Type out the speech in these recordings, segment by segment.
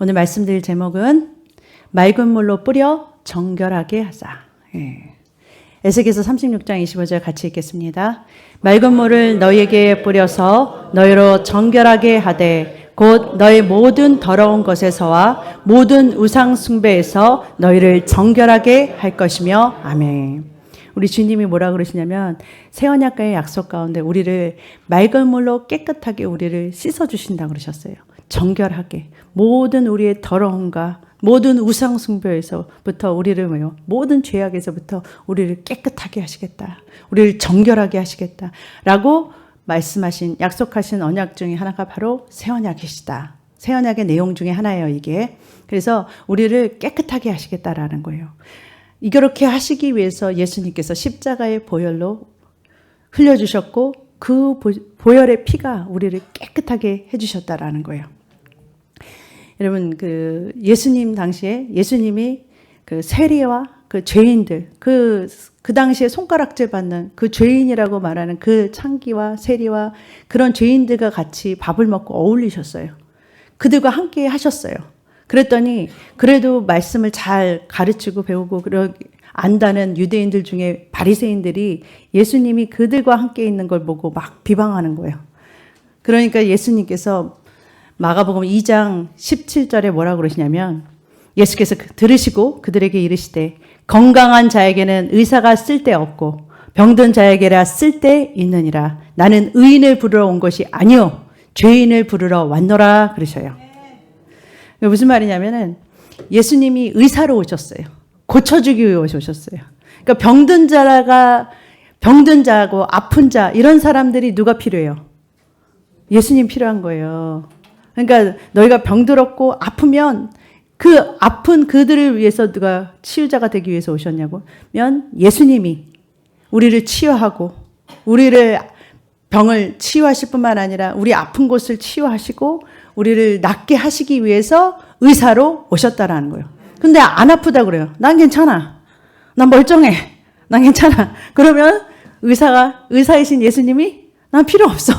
오늘 말씀드릴 제목은 맑은 물로 뿌려 정결하게 하자. 에스겔서 36장 25절 같이 읽겠습니다. 맑은 물을 너희에게 뿌려서 너희로 정결하게 하되 곧 너희 모든 더러운 것에서와 모든 우상 숭배에서 너희를 정결하게 할 것이며 아멘. 우리 주님이 뭐라 그러시냐면 새 언약과의 약속 가운데 우리를 맑은 물로 깨끗하게 우리를 씻어주신다 그러셨어요. 정결하게 모든 우리의 더러움과 모든 우상 숭배에서부터 우리를 모든 죄악에서부터 우리를 깨끗하게 하시겠다. 우리를 정결하게 하시겠다. 라고 말씀하신 약속하신 언약 중에 하나가 바로 새 언약이시다. 새 언약의 내용 중에 하나예요, 이게. 그래서 우리를 깨끗하게 하시겠다라는 거예요. 이렇게 하시기 위해서 예수님께서 십자가의 보혈로 흘려주셨고 그 보혈의 피가 우리를 깨끗하게 해주셨다라는 거예요. 여러분, 예수님 당시에 예수님이 세리와 죄인들, 그 당시에 손가락질 받는 그 죄인이라고 말하는 그 창기와 세리와 그런 죄인들과 같이 밥을 먹고 어울리셨어요. 그들과 함께 하셨어요. 그랬더니 그래도 말씀을 잘 가르치고 배우고 안다는 유대인들 중에 바리새인들이 예수님이 그들과 함께 있는 걸 보고 막 비방하는 거예요. 그러니까 예수님께서 마가복음 2장 17절에 뭐라고 그러시냐면 예수께서 들으시고 그들에게 이르시되 건강한 자에게는 의사가 쓸데없고 병든 자에게라 쓸데있느니라. 나는 의인을 부르러 온 것이 아니요 죄인을 부르러 왔노라 그러셔요. 무슨 말이냐면은 예수님이 의사로 오셨어요. 고쳐주기 위해 오셨어요. 그러니까 병든 자고 아픈 자 이런 사람들이 누가 필요해요? 예수님 필요한 거예요. 그러니까 너희가 병들었고 아프면 그 아픈 그들을 위해서 누가 치유자가 되기 위해서 오셨냐고? 면 예수님이 우리를 치유하고 우리를 병을 치유하실 뿐만 아니라 우리 아픈 곳을 치유하시고 우리를 낫게 하시기 위해서 의사로 오셨다라는 거예요. 근데 안 아프다 그래요. 난 괜찮아. 난 멀쩡해. 난 괜찮아. 그러면 의사이신 예수님이 난 필요 없어.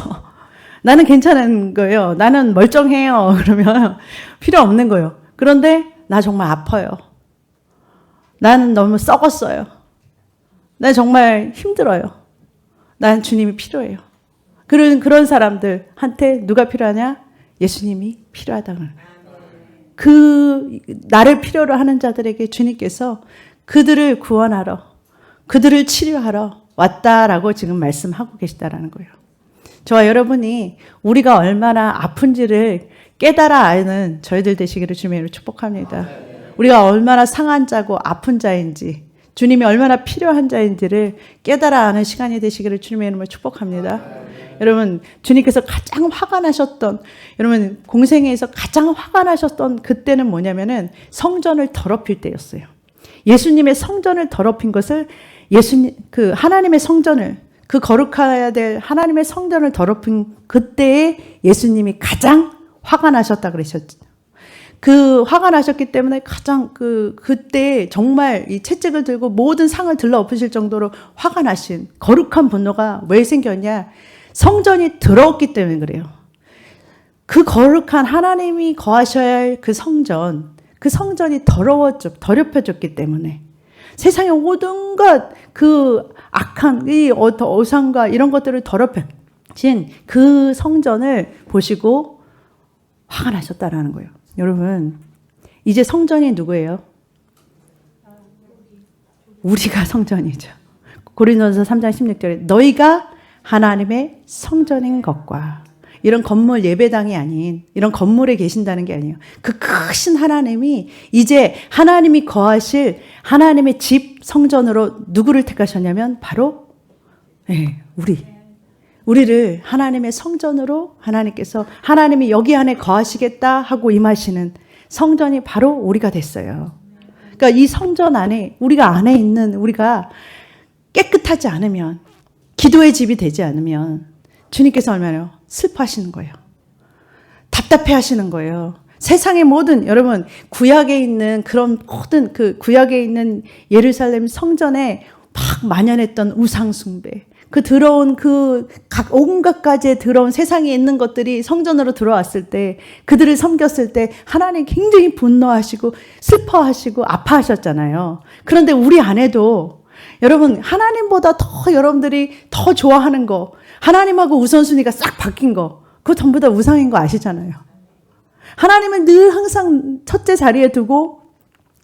나는 괜찮은 거예요. 나는 멀쩡해요. 그러면 필요 없는 거예요. 그런데 나 정말 아파요. 나는 너무 썩었어요. 나 정말 힘들어요. 난 주님이 필요해요. 그런 사람들한테 누가 필요하냐? 예수님이 필요하다는 거예요. 나를 필요로 하는 자들에게 주님께서 그들을 구원하러, 그들을 치료하러 왔다라고 지금 말씀하고 계시다라는 거예요. 저와 여러분이 우리가 얼마나 아픈지를 깨달아 아는 저희들 되시기를 주님으로 축복합니다. 우리가 얼마나 상한 자고 아픈 자인지, 주님이 얼마나 필요한 자인지를 깨달아 아는 시간이 되시기를 주님의 이름으로 축복합니다. 여러분, 주님께서 가장 화가 나셨던, 여러분 공생애에서 가장 화가 나셨던 그때는 뭐냐면은 성전을 더럽힐 때였어요. 예수님의 성전을 더럽힌 것을 하나님의 성전을 거룩해야 될 하나님의 성전을 더럽힌 그때에 예수님이 가장 화가 나셨다 그러셨죠. 그 화가 나셨기 때문에 가장 그때 정말 이 채찍을 들고 모든 상을 들러 엎으실 정도로 화가 나신 거룩한 분노가 왜 생겼냐? 성전이 더러웠기 때문에 그래요. 그 거룩한 하나님이 거하셔야 할 그 성전이 더럽혀졌기 때문에 세상의 모든 것, 악한 이 어상과 이런 것들을 더럽혀진 그 성전을 보시고 화가 나셨다라는 거예요. 여러분, 이제 성전이 누구예요? 우리가 성전이죠. 고린도전서 3장 16절에 너희가 하나님의 성전인 것과 이런 건물 예배당이 아닌 이런 건물에 계신다는 게 아니에요. 그 크신 하나님이 이제 하나님이 거하실 하나님의 집 성전으로 누구를 택하셨냐면 바로 우리를 하나님의 성전으로 하나님께서 하나님이 여기 안에 거하시겠다 하고 임하시는 성전이 바로 우리가 됐어요. 그러니까 이 성전 안에 우리가 안에 있는 우리가 깨끗하지 않으면 기도의 집이 되지 않으면 주님께서 얼마나 슬퍼하시는 거예요. 답답해 하시는 거예요. 세상의 모든, 여러분, 구약에 있는 그런 모든 구약에 있는 예루살렘 성전에 막 만연했던 우상숭배, 그 더러운 각 온갖 가지의 더러운 세상에 있는 것들이 성전으로 들어왔을 때, 그들을 섬겼을 때 하나님 굉장히 분노하시고 슬퍼하시고 아파하셨잖아요. 그런데 우리 안에도 여러분 하나님보다 더 여러분들이 더 좋아하는 거, 하나님하고 우선순위가 싹 바뀐 거, 그거 전부 다 우상인 거 아시잖아요. 하나님은 늘 항상 첫째 자리에 두고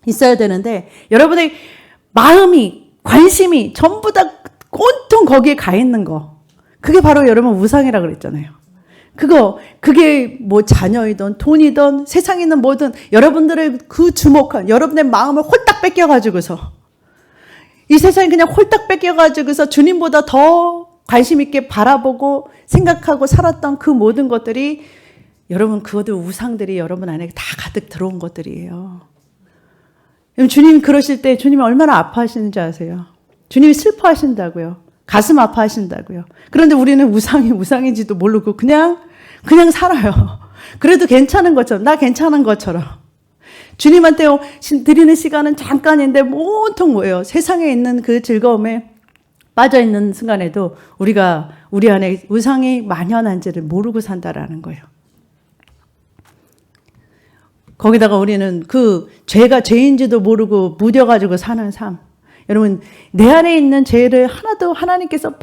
있어야 되는데 여러분의 마음이, 관심이 전부 다 온통 거기에 가 있는 거, 그게 바로 여러분 우상이라고 그랬잖아요. 그게 뭐 자녀이든 돈이든 세상에 있는 뭐든 여러분들의 그 주목한 여러분의 마음을 홀딱 뺏겨가지고서 이 세상이 그냥 홀딱 뺏겨가지고서 주님보다 더 관심 있게 바라보고 생각하고 살았던 그 모든 것들이 여러분, 그것들 우상들이 여러분 안에 다 가득 들어온 것들이에요. 주님 그러실 때 주님이 얼마나 아파하시는지 아세요? 주님이 슬퍼하신다고요. 가슴 아파하신다고요. 그런데 우리는 우상이 무상인지도 모르고 그냥 살아요. 그래도 괜찮은 것처럼, 나 괜찮은 것처럼. 주님한테 드리는 시간은 잠깐인데 온통 뭐예요? 세상에 있는 그 즐거움에 빠져있는 순간에도 우리 안에 우상이 만연한지를 모르고 산다라는 거예요. 거기다가 우리는 그 죄가 죄인지도 모르고 무뎌가지고 사는 삶. 여러분, 내 안에 있는 죄를 하나도 하나님께서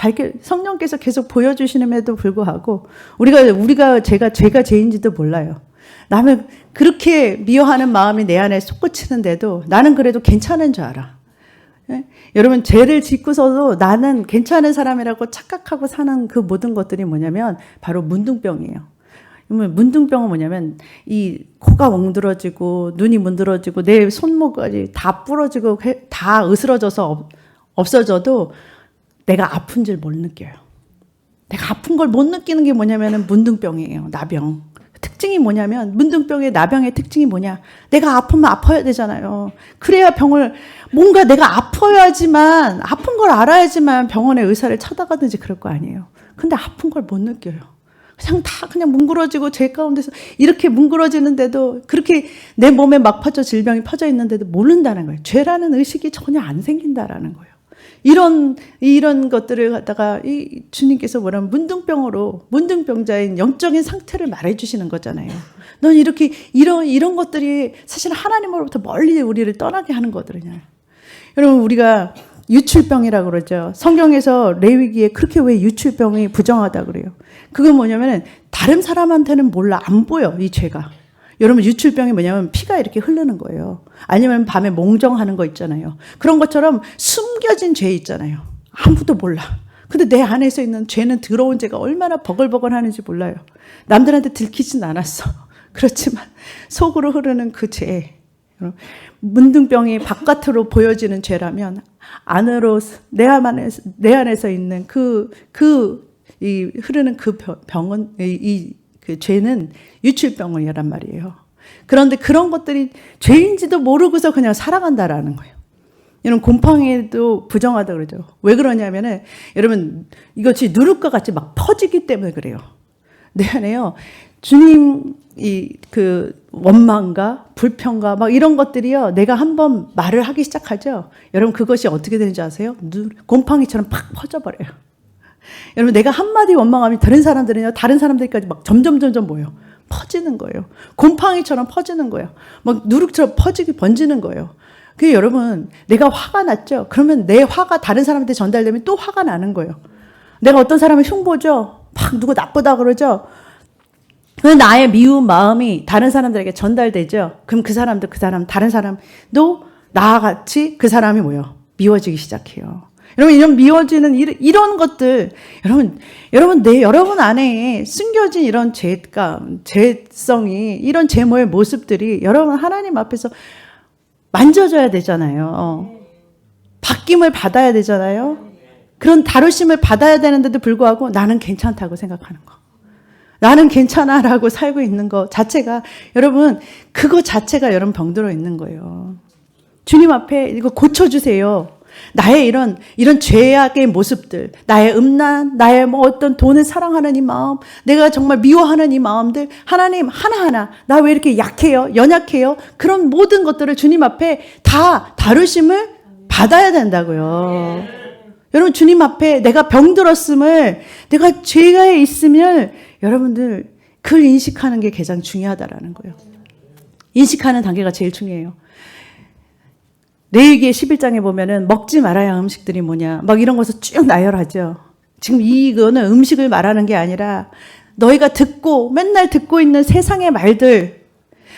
성령께서 계속 보여주시는에도 불구하고 우리가 죄가 죄인지도 몰라요. 남을 그렇게 미워하는 마음이 내 안에 솟구치는데도 나는 그래도 괜찮은 줄 알아. 예? 여러분, 죄를 짓고서도 나는 괜찮은 사람이라고 착각하고 사는 그 모든 것들이 뭐냐면 바로 문둥병이에요. 문둥병은 뭐냐면 이 코가 멍들어지고 눈이 문드러지고 내 손목까지 다 부러지고 다 으스러져서 없어져도 내가 아픈 줄 못 느껴요. 내가 아픈 걸 못 느끼는 게 뭐냐면 문둥병이에요. 나병. 특징이 뭐냐면 문둥병의 나병의 특징이 뭐냐? 내가 아프면 아파야 되잖아요. 그래야 뭔가 내가 아파야지만, 아픈 걸 알아야지만 병원의 의사를 찾아가든지 그럴 거 아니에요. 근데 아픈 걸 못 느껴요. 그냥 뭉그러지고 죄 가운데서 이렇게 뭉그러지는데도, 그렇게 내 몸에 막 질병이 퍼져 있는데도 모른다는 거예요. 죄라는 의식이 전혀 안 생긴다라는 거예요. 이런 것들을 갖다가 주님께서 뭐라면 문둥병자인 영적인 상태를 말해주시는 거잖아요. 넌 이렇게 이런 것들이 사실 하나님으로부터 멀리 우리를 떠나게 하는 거거든요. 여러분, 우리가 유출병이라고 그러죠. 성경에서 레위기에 그렇게 왜 유출병이 부정하다 그래요. 그건 뭐냐면 다른 사람한테는 몰라, 안 보여, 이 죄가. 여러분, 유출병이 뭐냐면 피가 이렇게 흐르는 거예요. 아니면 밤에 몽정하는 거 있잖아요. 그런 것처럼 숨겨진 죄 있잖아요. 아무도 몰라. 근데 내 안에서 있는 죄는, 더러운 죄가 얼마나 버글버글 하는지 몰라요. 남들한테 들키진 않았어. 그렇지만 속으로 흐르는 그 죄, 문둥병이 바깥으로 보여지는 죄라면 안으로 내 안에서 있는 흐르는 그 병은, 그 죄는 유출병이란 말이에요. 그런데 그런 것들이 죄인지도 모르고서 그냥 살아간다라는 거예요. 이런 곰팡이도 부정하다 그러죠. 왜 그러냐면은 여러분, 이것이 누룩과 같이 막 퍼지기 때문에 그래요. 내 안에요, 주님 그 원망과 불평과 막 이런 것들이요, 내가 한번 말을 하기 시작하죠. 여러분, 그것이 어떻게 되는지 아세요? 곰팡이처럼 팍 퍼져버려요. 여러분, 내가 한마디 원망하면 다른 사람들까지 막 점점 뭐예요? 퍼지는 거예요. 곰팡이처럼 퍼지는 거예요. 막 누룩처럼 번지는 거예요. 그게 여러분, 내가 화가 났죠? 그러면 내 화가 다른 사람한테 전달되면 또 화가 나는 거예요. 내가 어떤 사람을 흉보죠? 막 누구 나쁘다 그러죠? 그럼 나의 미운 마음이 다른 사람들에게 전달되죠? 그럼 다른 사람도 나와 같이 그 사람이 뭐예요? 미워지기 시작해요. 여러분, 이런 미워지는 이런 것들, 여러분 안에 숨겨진 이런 죄성이, 이런 죄모의 모습들이 여러분 하나님 앞에서 만져져야 되잖아요. 바뀜을 받아야 되잖아요. 그런 다루심을 받아야 되는데도 불구하고 나는 괜찮다고 생각하는 거. 나는 괜찮아라고 살고 있는 것 자체가, 여러분, 그거 자체가 여러분 병들어 있는 거예요. 주님 앞에 이거 고쳐주세요. 나의 이런 죄악의 모습들, 나의 음란, 나의 어떤 돈을 사랑하는 이 마음, 내가 정말 미워하는 이 마음들, 하나님 하나하나, 나 왜 이렇게 약해요? 연약해요? 그런 모든 것들을 주님 앞에 다 다루심을 받아야 된다고요. 여러분 주님 앞에 내가 병들었음을, 내가 죄가 있으면 여러분들 그걸 인식하는 게 가장 중요하다라는 거예요. 인식하는 단계가 제일 중요해요. 레위기 11장에 보면은 먹지 말아야 할 음식들이 뭐냐 막 이런 것을 쭉 나열하죠. 지금 이거는 음식을 말하는 게 아니라 너희가 듣고 맨날 듣고 있는 세상의 말들,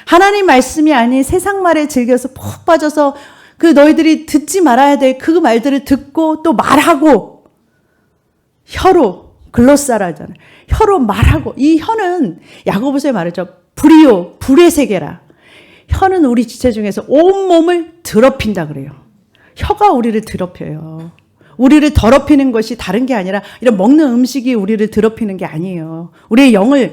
하나님 말씀이 아닌 세상 말에 즐겨서 푹 빠져서 그 너희들이 듣지 말아야 될 그 말들을 듣고 또 말하고, 혀로 글로사라잖아요. 혀로 말하고, 이 혀는 야고보서에 말하죠. 불이요 불의 세계라. 혀는 우리 지체 중에서 온몸을 더럽힌다 그래요. 혀가 우리를 더럽혀요. 우리를 더럽히는 것이 다른 게 아니라 이런 먹는 음식이 우리를 더럽히는 게 아니에요. 우리의 영을,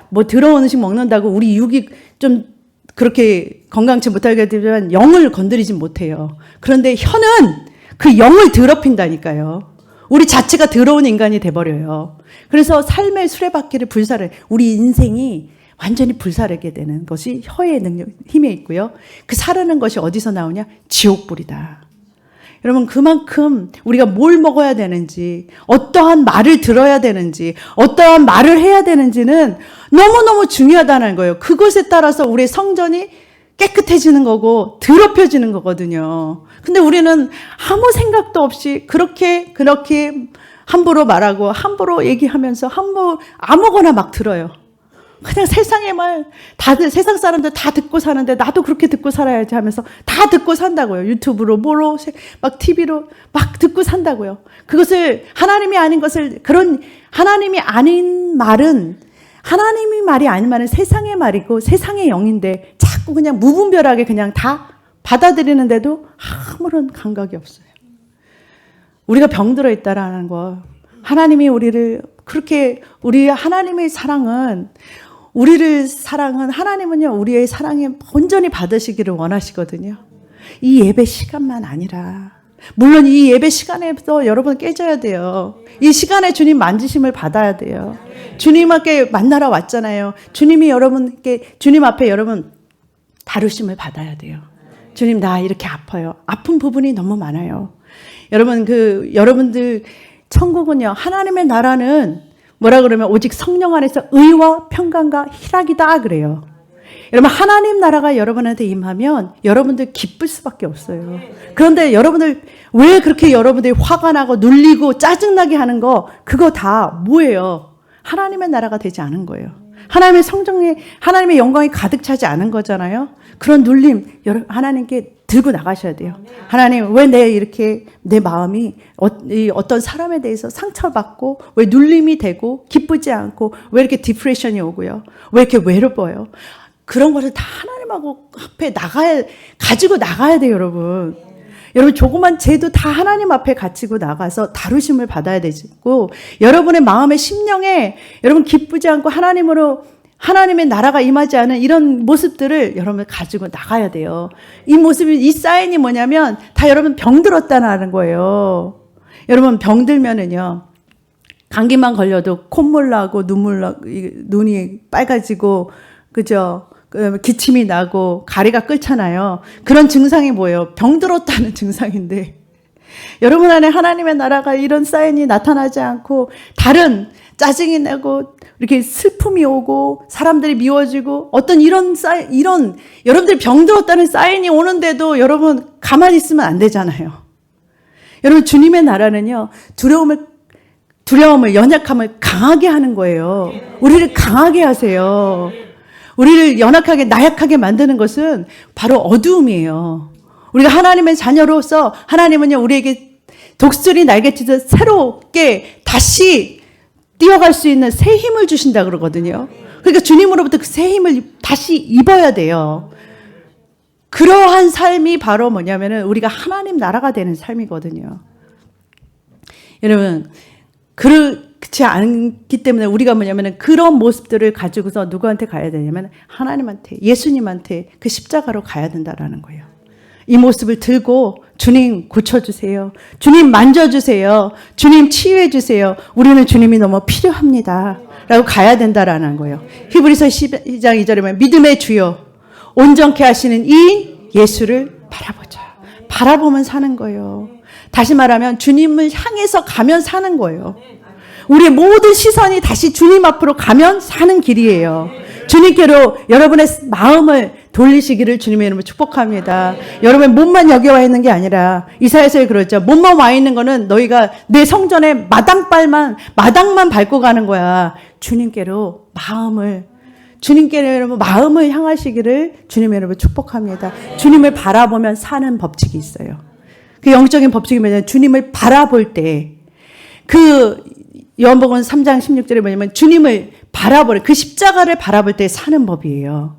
뭐 더러운 음식 먹는다고 우리 육이 좀 그렇게 건강치 못하게 되지만 영을 건드리진 못해요. 그런데 혀는 그 영을 더럽힌다니까요. 우리 자체가 더러운 인간이 돼버려요. 그래서 삶의 수레바퀴를 불살해, 우리 인생이 완전히 불사르게 되는 것이 혀의 능력, 힘에 있고요. 그 사르는 것이 어디서 나오냐? 지옥불이다. 여러분, 그만큼 우리가 뭘 먹어야 되는지, 어떠한 말을 들어야 되는지, 어떠한 말을 해야 되는지는 너무너무 중요하다는 거예요. 그것에 따라서 우리의 성전이 깨끗해지는 거고 더럽혀지는 거거든요. 근데 우리는 아무 생각도 없이 그렇게 함부로 말하고 함부로 얘기하면서 아무거나 막 들어요. 그냥 세상의 말, 다들, 세상 사람들 다 듣고 사는데 나도 그렇게 듣고 살아야지 하면서 다 듣고 산다고요. 유튜브로, 뭐로, 막 TV로 막 듣고 산다고요. 그것을, 하나님이 아닌 것을, 그런, 하나님이 아닌 말은, 하나님이 말이 아닌 말은 세상의 말이고 세상의 영인데 자꾸 그냥 무분별하게 그냥 다 받아들이는데도 아무런 감각이 없어요. 우리가 병들어 있다라는 거, 하나님이 우리를 그렇게, 우리 하나님의 사랑은, 하나님은요, 우리의 사랑에 온전히 받으시기를 원하시거든요. 이 예배 시간만 아니라, 물론 이 예배 시간에도 여러분 깨져야 돼요. 이 시간에 주님 만지심을 받아야 돼요. 주님께 만나러 왔잖아요. 주님이 여러분께, 주님 앞에 여러분 다루심을 받아야 돼요. 주님, 나 이렇게 아파요. 아픈 부분이 너무 많아요. 여러분, 여러분들, 천국은요, 하나님의 나라는 뭐라 그러면 오직 성령 안에서 의와 평강과 희락이다 그래요. 여러분, 하나님 나라가 여러분한테 임하면 여러분들 기쁠 수밖에 없어요. 그런데 여러분들 왜 그렇게 여러분들이 화가 나고 눌리고 짜증나게 하는 거, 그거 다 뭐예요? 하나님의 나라가 되지 않은 거예요. 하나님의 성정에, 하나님의 영광이 가득 차지 않은 거잖아요. 그런 눌림, 하나님께 들고 나가셔야 돼요. 하나님, 왜 내 마음이 어떤 사람에 대해서 상처받고, 왜 눌림이 되고, 기쁘지 않고, 왜 이렇게 디프레션이 오고요? 왜 이렇게 외로워요? 그런 것을 다 하나님하고 앞에 가지고 나가야 돼요, 여러분. 여러분, 조그만 죄도 다 하나님 앞에 가지고 나가서 다루심을 받아야 되고, 여러분의 마음의 심령에 여러분 기쁘지 않고 하나님의 나라가 임하지 않은 이런 모습들을 여러분 가지고 나가야 돼요. 이 사인이 뭐냐면 다 여러분 병들었다는 거예요. 여러분, 병들면은요, 감기만 걸려도 콧물 나고 눈물 나고 눈이 빨개지고, 그죠? 기침이 나고 가래가 끓잖아요. 그런 증상이 뭐예요? 병들었다는 증상인데, 여러분 안에 하나님의 나라가 이런 사인이 나타나지 않고 다른 짜증이 나고 이렇게 슬픔이 오고 사람들이 미워지고 어떤 이런 여러분들이 병들었다는 사인이 오는데도 여러분 가만히 있으면 안 되잖아요. 여러분, 주님의 나라는요, 두려움을, 연약함을 강하게 하는 거예요. 우리를 강하게 하세요. 우리를 연약하게, 나약하게 만드는 것은 바로 어두움이에요. 우리가 하나님의 자녀로서 하나님은요, 우리에게 독수리 날개치듯 새롭게 다시 뛰어갈 수 있는 새 힘을 주신다 그러거든요. 그러니까 주님으로부터 그 새 힘을 다시 입어야 돼요. 그러한 삶이 바로 뭐냐면은 우리가 하나님 나라가 되는 삶이거든요. 여러분, 그렇지 않기 때문에 우리가 뭐냐면은 그런 모습들을 가지고서 누구한테 가야 되냐면 하나님한테, 예수님한테 그 십자가로 가야 된다라는 거예요. 이 모습을 들고 주님 고쳐주세요. 주님 만져주세요. 주님 치유해주세요. 우리는 주님이 너무 필요합니다. 라고 가야 된다라는 거예요. 히브리서 12장 2절에 보면 믿음의 주요 온전케 하시는 이 예수를 바라보자. 바라보면 사는 거예요. 다시 말하면 주님을 향해서 가면 사는 거예요. 우리의 모든 시선이 다시 주님 앞으로 가면 사는 길이에요. 주님께로 여러분의 마음을 돌리시기를 주님의 이름으로 축복합니다. 여러분의 몸만 여기 와 있는 게 아니라 이사야서에 그러죠. 몸만 와 있는 거는 너희가 내 성전에 마당만 밟고 가는 거야. 주님께로 여러분 마음을 향하시기를 주님의 이름으로 축복합니다. 주님을 바라보면 사는 법칙이 있어요. 그 영적인 법칙이 뭐냐면 주님을 바라볼 때 요한복음 3장 16절에 뭐냐면 주님을 바라보는 그 십자가를 바라볼 때 사는 법이에요.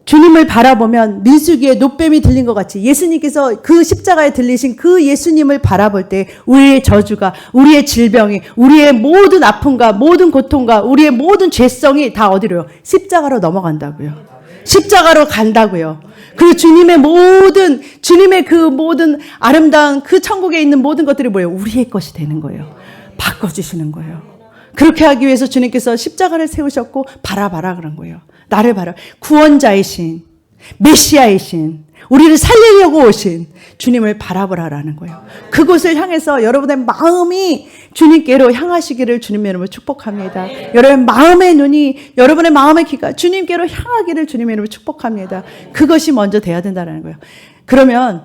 주님을 바라보면 민수기에 놋뱀이 들린 것 같이 예수님께서 그 십자가에 들리신 그 예수님을 바라볼 때 우리의 저주가, 우리의 질병이, 우리의 모든 아픔과 모든 고통과 우리의 모든 죄성이 다 어디로요? 십자가로 넘어간다고요. 십자가로 간다고요. 그리고 주님의 그 모든 아름다운 그 천국에 있는 모든 것들이 뭐예요? 우리의 것이 되는 거예요. 바꿔주시는 거예요. 그렇게 하기 위해서 주님께서 십자가를 세우셨고 바라봐라 그런 거예요. 나를 바라. 구원자이신 메시아이신 우리를 살리려고 오신 주님을 바라보라라는 거예요. 그곳을 향해서 여러분의 마음이 주님께로 향하시기를 주님의 이름으로 축복합니다. 여러분의 마음의 눈이 여러분의 마음의 귀가 주님께로 향하기를 주님의 이름으로 축복합니다. 그것이 먼저 돼야 된다는 거예요. 그러면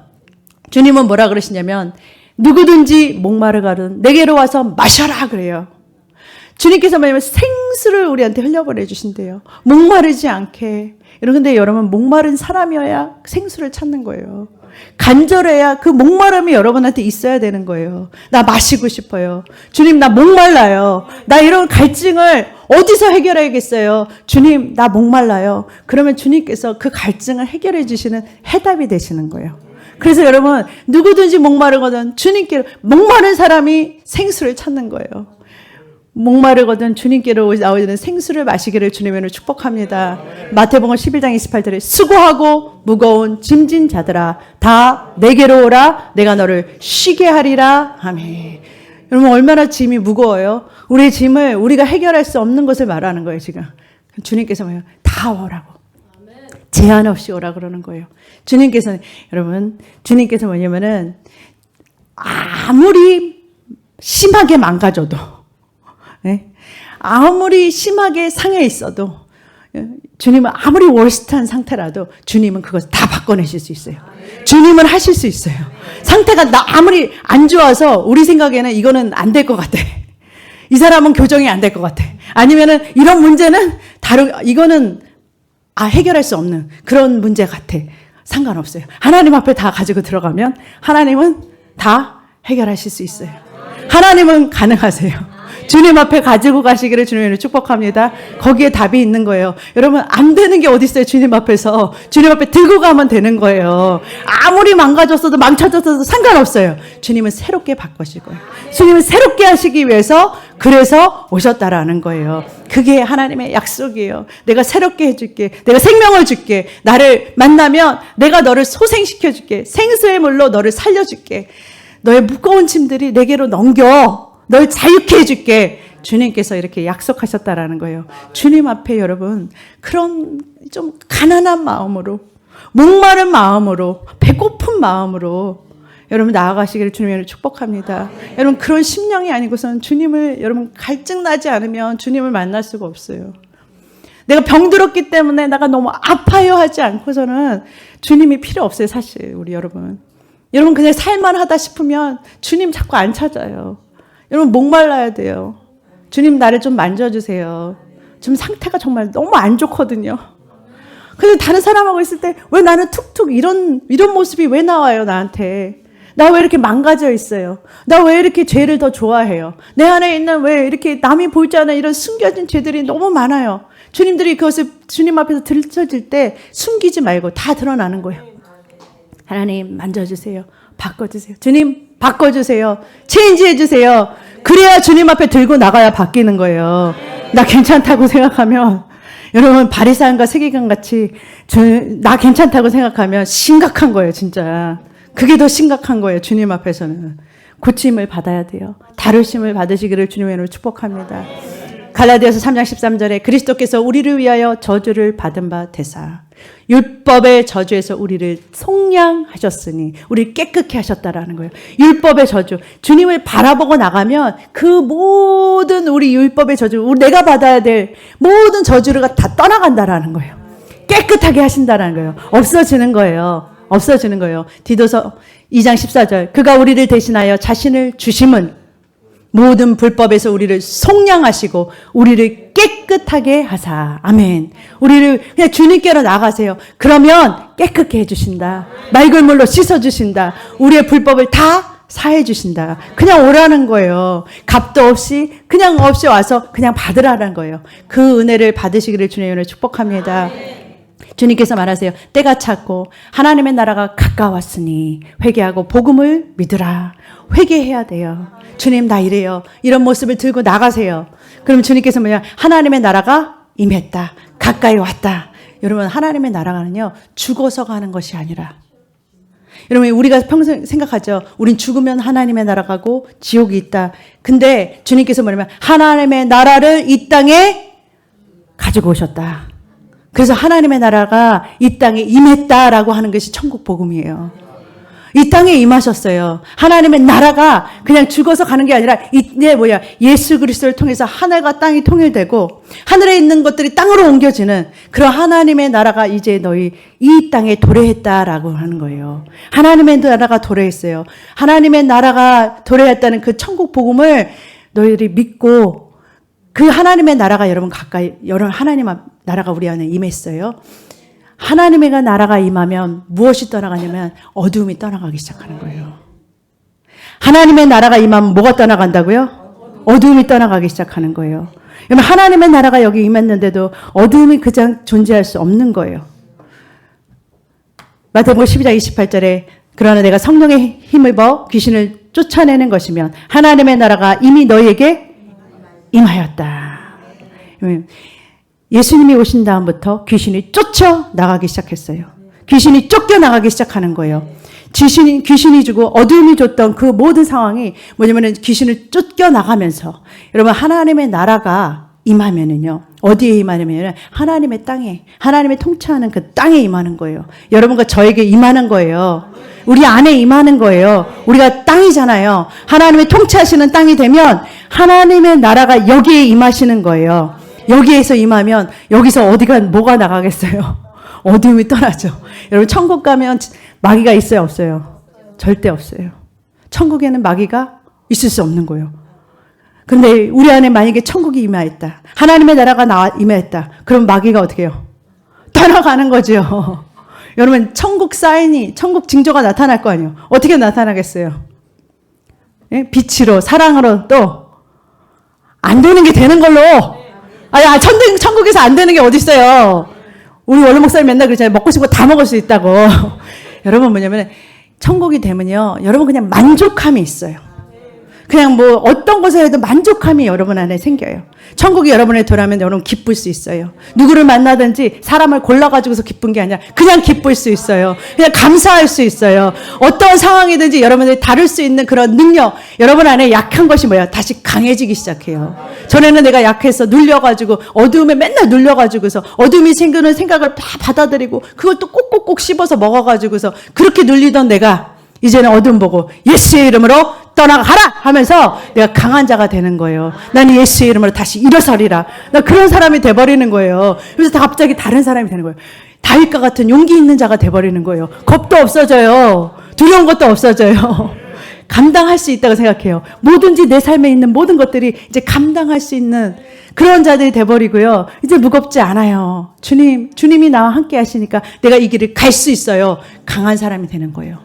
주님은 뭐라 그러시냐면 누구든지 목마르거든 내게로 와서 마셔라 그래요. 주님께서 뭐냐면 생수를 우리한테 흘려보내 주신대요. 목마르지 않게. 그런데 여러분 목마른 사람이어야 생수를 찾는 거예요. 간절해야 그 목마름이 여러분한테 있어야 되는 거예요. 나 마시고 싶어요. 주님 나 목말라요. 나 이런 갈증을 어디서 해결해야겠어요. 주님 나 목말라요. 그러면 주님께서 그 갈증을 해결해 주시는 해답이 되시는 거예요. 그래서 여러분 누구든지 목마르거든 주님께로 목마른 사람이 생수를 찾는 거예요. 목마르거든 주님께로 나오는 생수를 마시기를 주님으로 축복합니다. 마태복음 11장 28절에 수고하고 무거운 짐진 자들아 다 내게로 오라 내가 너를 쉬게 하리라. 아멘. 여러분 얼마나 짐이 무거워요. 우리의 짐을 우리가 해결할 수 없는 것을 말하는 거예요. 지금 주님께서 뭐예요? 다 오라고 제한 없이 오라 그러는 거예요. 여러분 주님께서 뭐냐면은 아무리 심하게 망가져도 아무리 심하게 상해 있어도 주님은 아무리 월스트한 상태라도 주님은 그것을 다 바꿔내실 수 있어요. 주님은 하실 수 있어요. 상태가 아무리 안 좋아서 우리 생각에는 이거는 안 될 것 같아. 이 사람은 교정이 안 될 것 같아. 아니면은 이런 문제는 이거는 해결할 수 없는 그런 문제 같아. 상관없어요. 하나님 앞에 다 가지고 들어가면 하나님은 다 해결하실 수 있어요. 하나님은 가능하세요. 주님 앞에 가지고 가시기를 주님으로 축복합니다. 거기에 답이 있는 거예요. 여러분 안 되는 게 어디 있어요. 주님 앞에서 주님 앞에 들고 가면 되는 거예요. 아무리 망가졌어도 망쳐졌어도 상관없어요. 주님은 새롭게 바꾸실 거예요. 주님은 새롭게 하시기 위해서 그래서 오셨다라는 거예요. 그게 하나님의 약속이에요. 내가 새롭게 해줄게. 내가 생명을 줄게. 나를 만나면 내가 너를 소생시켜줄게. 생수의 물로 너를 살려줄게. 너의 무거운 짐들이 내게로 넘겨. 널 자유케 해줄게. 주님께서 이렇게 약속하셨다라는 거예요. 주님 앞에 여러분 그런 좀 가난한 마음으로 목마른 마음으로 배고픈 마음으로 여러분 나아가시기를 주님을 축복합니다. 여러분 그런 심령이 아니고서는 주님을 여러분 갈증 나지 않으면 주님을 만날 수가 없어요. 내가 병들었기 때문에 내가 너무 아파요 하지 않고서는 주님이 필요 없어요. 사실 우리 여러분 그냥 살만하다 싶으면 주님 자꾸 안 찾아요. 여러분 목말라야 돼요. 주님 나를 좀 만져주세요. 지금 상태가 정말 너무 안 좋거든요. 근데 다른 사람하고 있을 때 왜 나는 툭툭 이런 모습이 왜 나와요 나한테. 나 왜 이렇게 망가져 있어요. 나 왜 이렇게 죄를 더 좋아해요. 내 안에 있는 왜 이렇게 남이 보이지 않는 이런 숨겨진 죄들이 너무 많아요. 주님들이 그것을 주님 앞에서 들춰질 때 숨기지 말고 다 드러나는 거예요. 하나님 만져주세요. 바꿔주세요. 주님 바꿔주세요. 체인지 해주세요. 그래야 주님 앞에 들고 나가야 바뀌는 거예요. 나 괜찮다고 생각하면 여러분 바리새인과 세리관 같이 나 괜찮다고 생각하면 심각한 거예요. 진짜 그게 더 심각한 거예요. 주님 앞에서는 고침을 받아야 돼요. 다루심을 받으시기를 주님의 이름으로 축복합니다. 갈라디아서 3장 13절에 그리스도께서 우리를 위하여 저주를 받은 바 되사 율법의 저주에서 우리를 속량하셨으니 우리를 깨끗게 하셨다라는 거예요. 율법의 저주. 주님을 바라보고 나가면 그 모든 우리 율법의 저주, 내가 받아야 될 모든 저주가 다 떠나간다라는 거예요. 깨끗하게 하신다라는 거예요. 없어지는 거예요. 없어지는 거예요. 디도서 2장 14절. 그가 우리를 대신하여 자신을 주심은 모든 불법에서 우리를 속량하시고 우리를 깨끗하게 하사. 아멘. 우리를 그냥 주님께로 나가세요. 그러면 깨끗게 해주신다. 맑은 물로 씻어주신다. 우리의 불법을 다 사해 주신다. 그냥 오라는 거예요. 값도 없이 그냥 없이 와서 그냥 받으라는 거예요. 그 은혜를 받으시기를 주님의 이름으로 축복합니다. 주님께서 말하세요. 때가 찼고 하나님의 나라가 가까웠으니 회개하고 복음을 믿으라. 회개해야 돼요. 주님 나 이래요. 이런 모습을 들고 나가세요. 그럼 주님께서 뭐냐? 하나님의 나라가 임했다. 가까이 왔다. 여러분 하나님의 나라가는요. 죽어서 가는 것이 아니라 여러분 우리가 평생 생각하죠. 우린 죽으면 하나님의 나라 가고 지옥이 있다. 근데 주님께서 뭐냐면 하나님의 나라를 이 땅에 가지고 오셨다. 그래서 하나님의 나라가 이 땅에 임했다라고 하는 것이 천국 복음이에요. 이 땅에 임하셨어요. 하나님의 나라가 그냥 죽어서 가는 게 아니라 이제 예수 그리스도를 통해서 하늘과 땅이 통일되고 하늘에 있는 것들이 땅으로 옮겨지는 그런 하나님의 나라가 이제 너희 이 땅에 도래했다라고 하는 거예요. 하나님의 나라가 도래했어요. 하나님의 나라가 도래했다는 그 천국 복음을 너희들이 믿고 그 하나님의 나라가 여러분 가까이 여러분 하나님 나라가 우리 안에 임했어요. 하나님의 나라가 임하면 무엇이 떠나가냐면 어두움이 떠나가기 시작하는 거예요. 하나님의 나라가 임하면 뭐가 떠나간다고요? 어두움이 떠나가기 시작하는 거예요. 여러분 하나님의 나라가 여기 임했는데도 어두움이 그냥 존재할 수 없는 거예요. 마태복음 12장 28절에 그러나 내가 성령의 힘입어 귀신을 쫓아내는 것이면 하나님의 나라가 이미 너희에게 임하였다. 예수님이 오신 다음부터 귀신이 쫓아나가기 시작했어요. 귀신이 쫓겨나가기 시작하는 거예요. 귀신이 주고 어두움이 줬던 그 모든 상황이 뭐냐면 귀신을 쫓겨나가면서 여러분 하나님의 나라가 임하면은요. 어디에 임하냐면 하나님의 땅에 하나님의 통치하는 그 땅에 임하는 거예요. 여러분과 저에게 임하는 거예요. 우리 안에 임하는 거예요. 우리가 땅이잖아요. 하나님의 통치하시는 땅이 되면 하나님의 나라가 여기에 임하시는 거예요. 여기에서 임하면 여기서 어디가 뭐가 나가겠어요? 어두움이 떠나죠. 여러분 천국 가면 마귀가 있어요 없어요? 절대 없어요. 천국에는 마귀가 있을 수 없는 거예요. 그런데 우리 안에 만약에 천국이 임하였다. 하나님의 나라가 임하였다. 그럼 마귀가 어떻게 해요? 떠나가는 거죠. 여러분 천국 사인이 천국 징조가 나타날 거 아니에요. 어떻게 나타나겠어요? 예? 빛으로 사랑으로 또 안 되는 게 되는 걸로 천국에서 안 되는 게 어디 있어요? 우리 원로 목사님 맨날 그러잖아요. 먹고 싶은 거 다 먹을 수 있다고. 여러분 뭐냐면 천국이 되면요. 여러분 그냥 만족함이 있어요. 그냥 뭐 어떤 것을 해도 만족함이 여러분 안에 생겨요. 천국이 여러분에 들어오면 여러분 기쁠 수 있어요. 누구를 만나든지 사람을 골라가지고서 기쁜 게 아니라 그냥 기쁠 수 있어요. 그냥 감사할 수 있어요. 어떤 상황이든지 여러분들이 다룰 수 있는 그런 능력, 여러분 안에 약한 것이 뭐예요? 다시 강해지기 시작해요. 전에는 내가 약해서 눌려가지고 어두움에 맨날 눌려가지고서 어둠이 생기는 생각을 다 받아들이고 그걸 또 꼭꼭꼭 씹어서 먹어가지고서 그렇게 눌리던 내가 이제는 어둠 보고 예수의 이름으로 떠나가라 하면서 내가 강한 자가 되는 거예요. 나는 예수의 이름으로 다시 일어서리라. 나 그런 사람이 돼버리는 거예요. 그래서 갑자기 다른 사람이 되는 거예요. 다윗과 같은 용기 있는 자가 돼버리는 거예요. 겁도 없어져요. 두려운 것도 없어져요. 감당할 수 있다고 생각해요. 뭐든지 내 삶에 있는 모든 것들이 이제 감당할 수 있는 그런 자들이 돼버리고요. 이제 무겁지 않아요. 주님이 나와 함께 하시니까 내가 이 길을 갈 수 있어요. 강한 사람이 되는 거예요.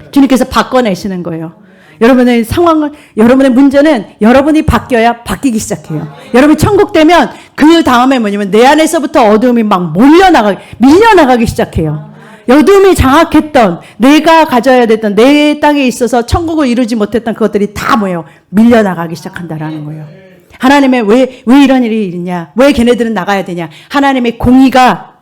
주님께서 바꿔내시는 거예요. 여러분의 상황을, 여러분의 문제는 여러분이 바뀌어야 바뀌기 시작해요. 여러분이 천국 되면 그 다음에 뭐냐면 내 안에서부터 어두움이 막 밀려나가기 시작해요. 어두움이 장악했던, 내가 가져야 됐던, 내 땅에 있어서 천국을 이루지 못했던 그것들이 다 뭐예요? 밀려나가기 시작한다라는 거예요. 하나님의 왜 이런 일이 있냐? 왜 걔네들은 나가야 되냐? 하나님의 공의가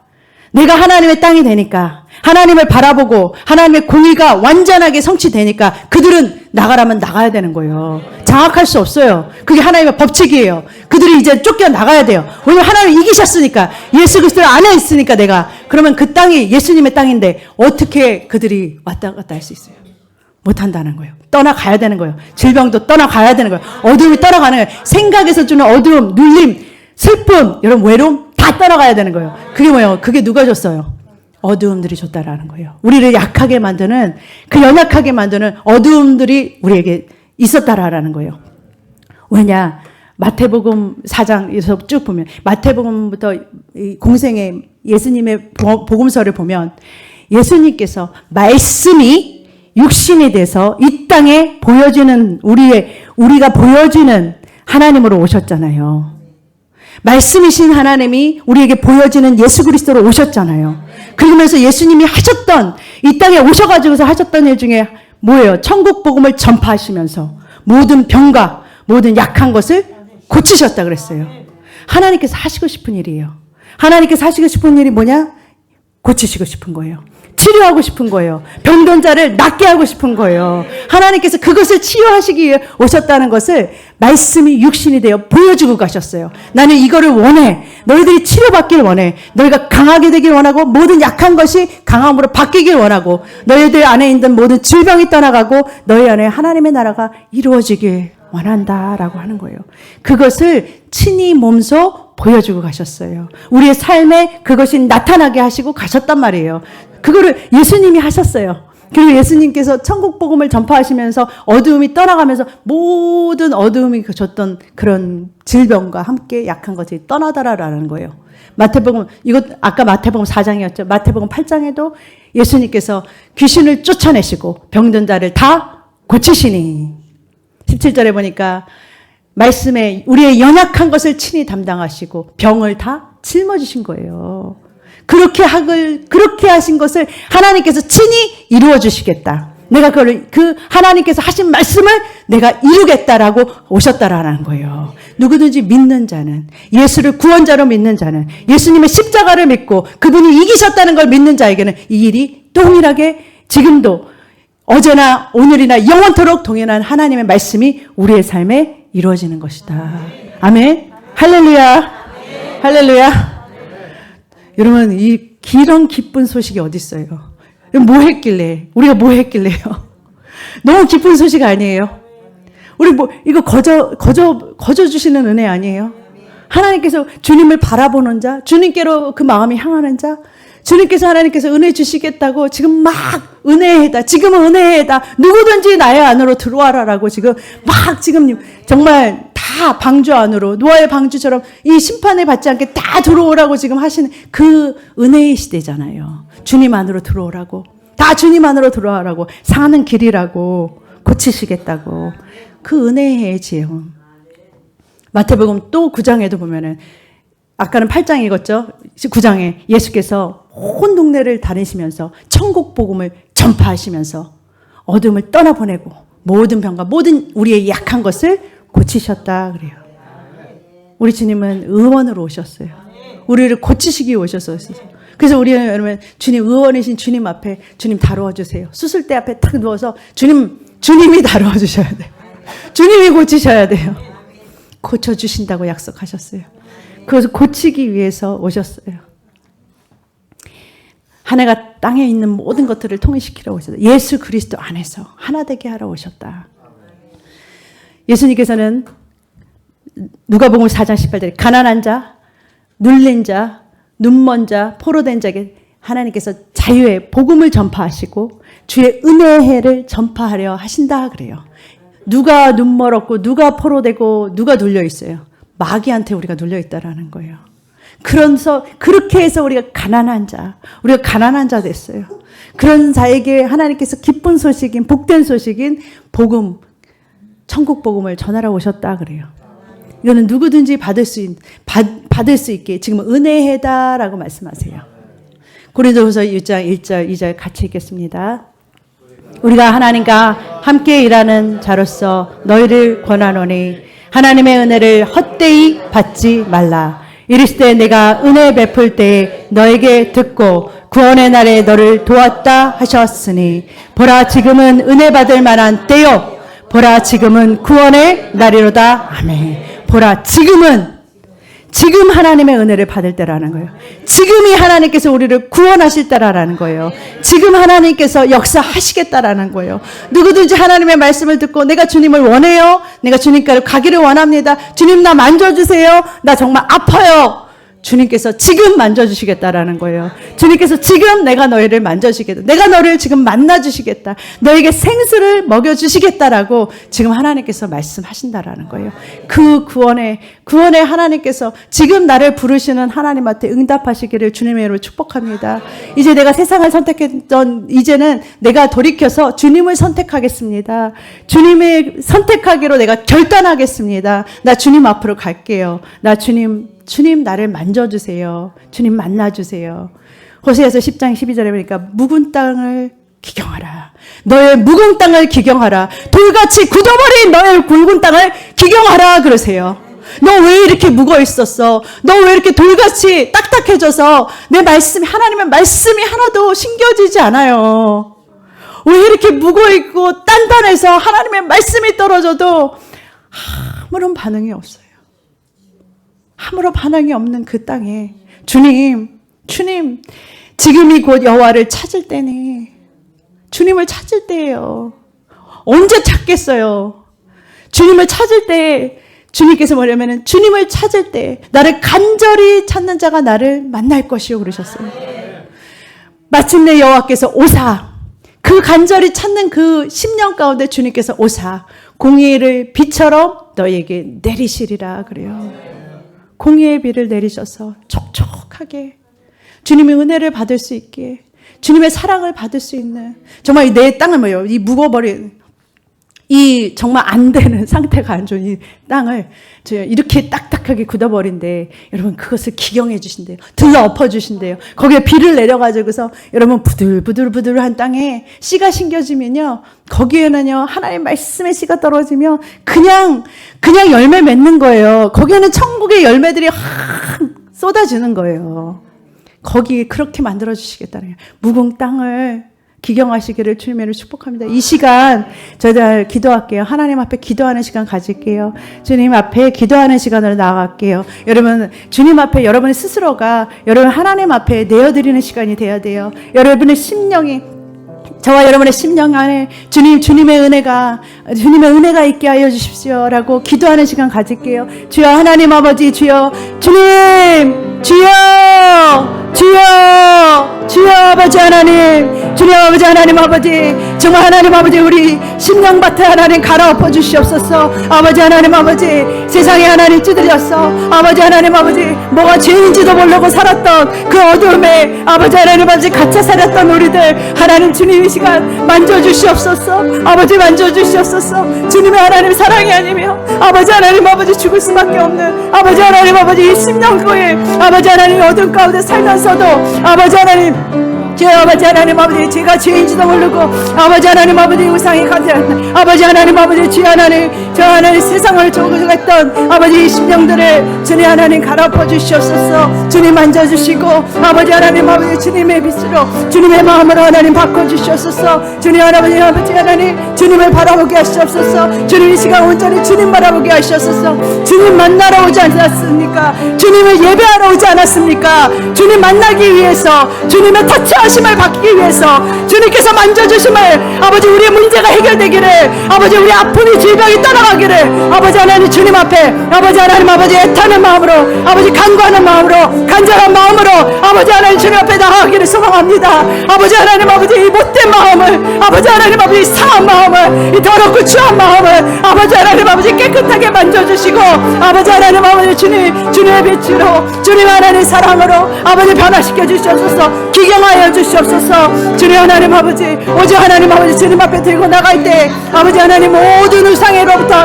내가 하나님의 땅이 되니까 하나님을 바라보고 하나님의 공의가 완전하게 성취되니까 그들은 나가라면 나가야 되는 거예요. 장악할 수 없어요. 그게 하나님의 법칙이에요. 그들이 이제 쫓겨 나가야 돼요. 왜냐면 하나님을 이기셨으니까, 예수 그리스도 안에 있으니까 내가. 그러면 그 땅이 예수님의 땅인데 어떻게 그들이 왔다 갔다 할 수 있어요? 못한다는 거예요. 떠나가야 되는 거예요. 질병도 떠나가야 되는 거예요. 어둠이 떠나가는 거예요. 생각에서 주는 어두움, 눌림, 슬픔, 이런 외로움 다 떠나가야 되는 거예요. 그게 뭐예요? 그게 누가 줬어요? 어두움들이 줬다라는 거예요. 우리를 약하게 만드는, 그 연약하게 만드는 어두움들이 우리에게 있었다라는 거예요. 왜냐? 마태복음 4장에서 쭉 보면, 마태복음부터 공생의 예수님의 복음서를 보면 예수님께서 말씀이 육신이 돼서 이 땅에 보여지는, 우리가 보여지는 하나님으로 오셨잖아요. 말씀이신 하나님이 우리에게 보여지는 예수 그리스도로 오셨잖아요. 그러면서 예수님이 하셨던, 이 땅에 오셔가지고서 하셨던 일 중에 뭐예요? 천국 복음을 전파하시면서 모든 병과 모든 약한 것을 고치셨다 그랬어요. 하나님께서 하시고 싶은 일이에요. 하나님께서 하시고 싶은 일이 뭐냐? 고치시고 싶은 거예요. 치료하고 싶은 거예요. 병든 자를 낫게 하고 싶은 거예요. 하나님께서 그것을 치유하시기 위해 오셨다는 것을 말씀이 육신이 되어 보여주고 가셨어요. 나는 이거를 원해. 너희들이 치료받길 원해. 너희가 강하게 되길 원하고 모든 약한 것이 강함으로 바뀌길 원하고 너희들 안에 있는 모든 질병이 떠나가고 너희 안에 하나님의 나라가 이루어지길 원한다라고 하는 거예요. 그것을 친히 몸소 보여주고 가셨어요. 우리의 삶에 그것이 나타나게 하시고 가셨단 말이에요. 그거를 예수님이 하셨어요. 그리고 예수님께서 천국 복음을 전파하시면서 어두움이 떠나가면서 모든 어두움이 줬던 그런 질병과 함께 약한 것이 떠나더라라는 거예요. 마태복음, 이것 아까 마태복음 4장이었죠. 마태복음 8장에도 예수님께서 귀신을 쫓아내시고 병든 자를 다 고치시니 17절에 보니까 말씀에 우리의 연약한 것을 친히 담당하시고 병을 다 짊어지신 거예요. 그렇게 하신 것을 하나님께서 친히 이루어 주시겠다. 내가 그 하나님께서 하신 말씀을 내가 이루겠다라고 오셨다라는 거예요. 누구든지 믿는 자는, 예수를 구원자로 믿는 자는, 예수님의 십자가를 믿고 그분이 이기셨다는 걸 믿는 자에게는 이 일이 동일하게 지금도 어제나 오늘이나 영원토록 동일한 하나님의 말씀이 우리의 삶에 이루어지는 것이다. 아멘. 할렐루야. 할렐루야. 여러분, 이 이런 기쁜 소식이 어디 있어요? 뭐 했길래? 우리가 뭐 했길래요? 너무 기쁜 소식 아니에요? 우리 이거 거저 주시는 은혜 아니에요? 하나님께서 주님을 바라보는 자, 주님께로 그 마음이 향하는 자, 하나님께서 은혜 주시겠다고 지금 막 은혜해다. 지금은 은혜해다. 누구든지 나의 안으로 들어와라라고 지금 정말 다 방주 안으로, 노아의 방주처럼 이 심판을 받지 않게 다 들어오라고 지금 하시는 그 은혜의 시대잖아요. 주님 안으로 들어오라고. 다 주님 안으로 들어와라고. 사는 길이라고. 고치시겠다고. 그 은혜의 지혜움. 마태복음 또 9장에도 보면은 아까는 8장 읽었죠? 9장에 예수께서 온 동네를 다니시면서 천국 복음을 전파하시면서 어둠을 떠나보내고 모든 병과 모든 우리의 약한 것을 고치셨다 그래요. 우리 주님은 의원으로 오셨어요. 우리를 고치시기 위해 오셨어요. 그래서 우리는 여러분 주님 의원이신 주님 앞에 주님 다루어 주세요. 수술대 앞에 탁 누워서 주님이 다루어 주셔야 돼요. 주님이 고치셔야 돼요. 고쳐주신다고 약속하셨어요. 그것을 고치기 위해서 오셨어요. 하나가 땅에 있는 모든 것들을 통일시키러 오셨다. 예수 그리스도 안에서 하나 되게 하러 오셨다. 예수님께서는 누가복음 4장 18절에 가난한 자, 눌린 자, 눈먼 자, 포로된 자에게 하나님께서 자유의 복음을 전파하시고 주의 은혜의 해를 전파하려 하신다 그래요. 누가 눈멀었고 누가 포로되고 누가 눌려 있어요? 마귀한테 우리가 눌려 있다라는 거예요. 그래서 그렇게 해서 우리가 가난한 자 됐어요. 그런 자에게 하나님께서 기쁜 소식인 복된 소식인 복음, 천국 복음을 전하러 오셨다 그래요. 이거는 누구든지 받을 수 있게 지금 은혜해다라고 말씀하세요. 고린도후서 1장 1절 2절 같이 읽겠습니다. 우리가 하나님과 함께 일하는 자로서 너희를 권하노니 하나님의 은혜를 헛되이 받지 말라. 이르시되 내가 은혜 베풀 때 너에게 듣고 구원의 날에 너를 도왔다 하셨으니 보라 지금은 은혜 받을 만한 때요 보라 지금은 구원의 날이로다. 아멘. 보라 지금 하나님의 은혜를 받을 때라는 거예요. 지금이 하나님께서 우리를 구원하실 때라는 거예요. 지금 하나님께서 역사하시겠다라는 거예요. 누구든지 하나님의 말씀을 듣고 내가 주님을 원해요. 내가 주님께로 가기를 원합니다. 주님 나 만져주세요. 나 정말 아파요. 주님께서 지금 만져주시겠다라는 거예요. 주님께서 지금 내가 너희를 만져주시겠다. 내가 너를 지금 만나주시겠다. 너에게 생수를 먹여주시겠다라고 지금 하나님께서 말씀하신다라는 거예요. 그 구원에 하나님께서 지금 나를 부르시는 하나님한테 응답하시기를 주님의 이름으로 축복합니다. 이제 내가 세상을 선택했던 이제는 내가 돌이켜서 주님을 선택하겠습니다. 주님을 선택하기로 내가 결단하겠습니다. 나 주님 앞으로 갈게요. 나 주님 나를 만져주세요. 주님 만나주세요. 호세아서 10장 12절에 보니까 묵은 땅을 기경하라. 너의 묵은 땅을 기경하라. 돌같이 굳어버린 너의 굵은 땅을 기경하라 그러세요. 너 왜 이렇게 묵어 있었어? 너 왜 이렇게 돌같이 딱딱해져서 내 말씀이 하나님의 말씀이 하나도 신겨지지 않아요? 왜 이렇게 묵어 있고 단단해서 하나님의 말씀이 떨어져도 아무런 반응이 없어요. 아무런 반응이 없는 그 땅에 주님 지금이 곧 여호와를 찾을 때니 주님을 찾을 때예요. 언제 찾겠어요? 주님을 찾을 때 주님께서 뭐냐면은 주님을 찾을 때 나를 간절히 찾는 자가 나를 만날 것이요 그러셨어요. 마침내 여호와께서 오사 그 간절히 찾는 그 심령 가운데 주님께서 오사 공의를 비처럼 너에게 내리시리라 그래요. 공의의 비를 내리셔서 촉촉하게 주님의 은혜를 받을 수 있게 주님의 사랑을 받을 수 있는 정말 내 땅을 뭐예요? 이 묵어버린 이 정말 안 되는 상태가 안 좋은 이 땅을 이렇게 딱딱하게 굳어버린데 여러분 그것을 기경해 주신대요. 들러 엎어 주신대요. 거기에 비를 내려가지고서 여러분 부들부들한 땅에 씨가 심겨지면요 거기에는요 하나님의 말씀의 씨가 떨어지면 그냥 열매 맺는 거예요. 거기에는 천국의 열매들이 쏟아지는 거예요. 거기 그렇게 만들어 주시겠다는 거예요. 묵은 땅을 기경하시기를 주님을 축복합니다. 이 시간 저희들 기도할게요. 하나님 앞에 기도하는 시간 가질게요. 주님 앞에 기도하는 시간으로 나아갈게요. 여러분 주님 앞에 여러분 스스로가 여러분 하나님 앞에 내어드리는 시간이 돼야 돼요. 여러분의 심령이 저와 여러분의 심령 안에 주님의 은혜가 있게 하여 주십시오라고 기도하는 시간 가질게요. 주여 하나님 아버지 주여 주님 주여 아버지 하나님 주님 아버지 하나님 아버지 정말 하나님 아버지 우리 심령밭에 하나님 갈아엎어 주시옵소서. 아버지 하나님 아버지 세상에 하나님 찌들렸어. 아버지 하나님 아버지 뭐가 죄인지도 모르고 살았던 그 어두움에 아버지 하나님 아버지 갇혀 살았던 우리들 하나님 주님 이 시간 만져주시옵소서. 아버지 만져주시옵소서. 주님의 하나님 사랑이 아니며 아버지 하나님 아버지 죽을 수밖에 없는 아버지 하나님 아버지 이 심령고에 아버지 하나님 어둠 가운데 살면서도 아버지 하나님 주여 아버지 하나님 아버지 제가 죄인지도 모르고 아버지 하나님 아버지 우상이 가득한 아버지 하나님 아버지 주여 하나님 저 하나님 세상을 조국했던 아버지 이 심령들을 주님 하나님 갈아엎어 주시옵소서. 주님 만져주시고 아버지 하나님 아버지 주님의 빛으로 주님의 마음으로 하나님 바꿔주시옵소서. 주님 아버지 하나님 주님을 바라보게 하시옵소서. 주님 이 시간 온전히 주님 바라보게 하시옵소서. 주님 만나러 오지 않았습니까? 주님을 예배하러 오지 않았습니까? 주님 만나기 위해서 주님의 터치하심을 받기 위해서 주님께서 만져주심을 아버지 우리의 문제가 해결되기를 아버지 우리 아픔이 질병이 떠나가기를 아버지 하나님 주님 앞에 아버지 하나님 아버지 애타는 마음으로 아버지 간구하는 마음으로 간절한 마음으로 아버지 하나님 주님 앞에 나아가기를 소망합니다. 아버지 하나님 아버지 이 못된 마음을 아버지 하나님 아버지 이 상한 마음을 이 더럽고 추한 마음을 아버지 하나님 아버지 깨끗하게 만져주시고 아버지 하나님 아버지 주님의 빛으로 주님 하나님 사랑으로 아버지 변화시켜 주시옵소서. 기경하여 주시옵소서. 주님 하나님 아버지 오직 하나님 아버지 주님 앞에 들고 나갈 때 아버지 하나님 모든 우상으로부터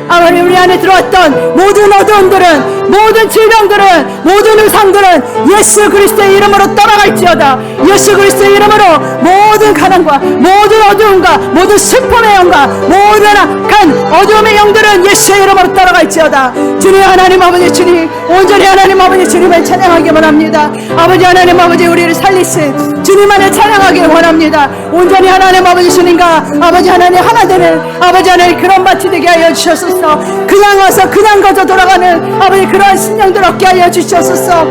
아버지 우리 안에 들어왔던 모든 어두움들은, 모든 질병들은, 모든 의상들은 예수 그리스도의 이름으로 떠나갈지어다. 예수 그리스도의 이름으로 모든 가난과 모든 어두움과 모든 슬픔의 영과 모든 악한 어두움의 영들은 예수의 이름으로 떠나갈지어다. 주님 하나님 아버지 주님, 온전히 하나님 아버지 주님을 찬양하기 원합니다. 아버지 하나님 아버지 우리를 살리신 주님만을 찬양하기 원합니다. 온전히 하나님 아버지 주님과 아버지 하나님 하나 되는 아버지 하나님 그런 밭이 되게 하여 주셨소서. 그냥 와서 그냥 거저 돌아가는 아버지 그러한 심령들 얻게 하여 주시옵소서.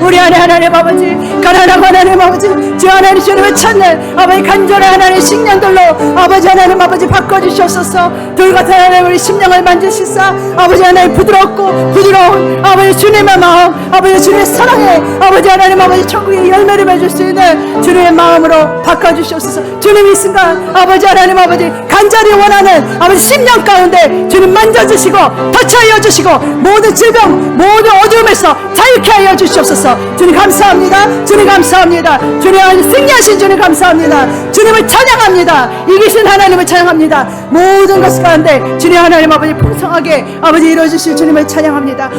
우리 안에 하나님 아버지 가난한 하나님 아버지 주 하나님 주님을 찾는 아버지 간절한 하나님 심령들로 아버지 하나님 아버지 바꿔주시옵소서. 돌같은 하나님 우리 심령을 만지시사 아버지 하나님 부드러운 아버지 주님의 마음, 아버지 주님의 사랑에 아버지 하나님 아버지 천국의 열매를 맺을 수 있는 주님의 마음으로 바꿔주시옵소서. 주님 이 순간 아버지 하나님 아버지 간절히 원하는 아버지 심령 가운데 주님 만져주시고 터치하여 주시고 모든 질병 모든 어두움에서 자유케 하여 주시옵소서. 주님 감사합니다. 주님 감사합니다. 주님 승리하신 주님 감사합니다. 주님을 찬양합니다. 이기신 하나님을 찬양합니다. 모든 것 가운데 주님 하나님 아버지 풍성하게 아버지 이루어주실 주님을 찬양합니다.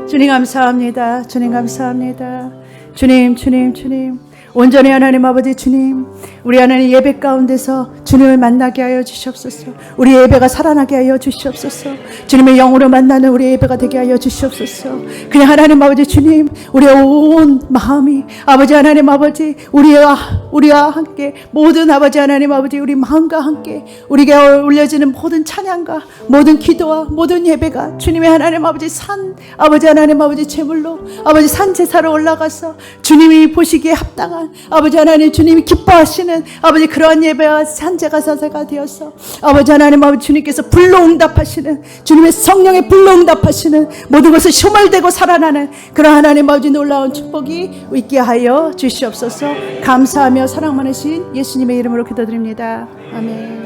주님 감사합니다. 주님 감사합니다. 주님 감사합니다. 주님 온전히 하나님 아버지 주님, 우리 하나님 예배 가운데서 주님을 만나게 하여 주시옵소서. 우리 예배가 살아나게 하여 주시옵소서. 주님의 영으로 만나는 우리 예배가 되게 하여 주시옵소서. 그냥 하나님 아버지 주님, 우리의 온 마음이 아버지 하나님 아버지 우리와 함께 모든 아버지 하나님 아버지 우리 마음과 함께 우리에게 올려지는 모든 찬양과 모든 기도와 모든 예배가 주님의 하나님 아버지 아버지 하나님 아버지 제물로 아버지 산 제사로 올라가서 주님이 보시기에 합당한 아버지 하나님 주님이 기뻐하시는 아버지 그러한 예배와 산제가 사세가 되어서 아버지 하나님 아버지 주님께서 불로 응답하시는 주님의 성령의 불로 응답하시는 모든 것을 소멸되고 살아나는 그런 하나님 아버지 놀라운 축복이 있게 하여 주시옵소서. 감사하며 사랑 많으신 예수님의 이름으로 기도드립니다. 아멘.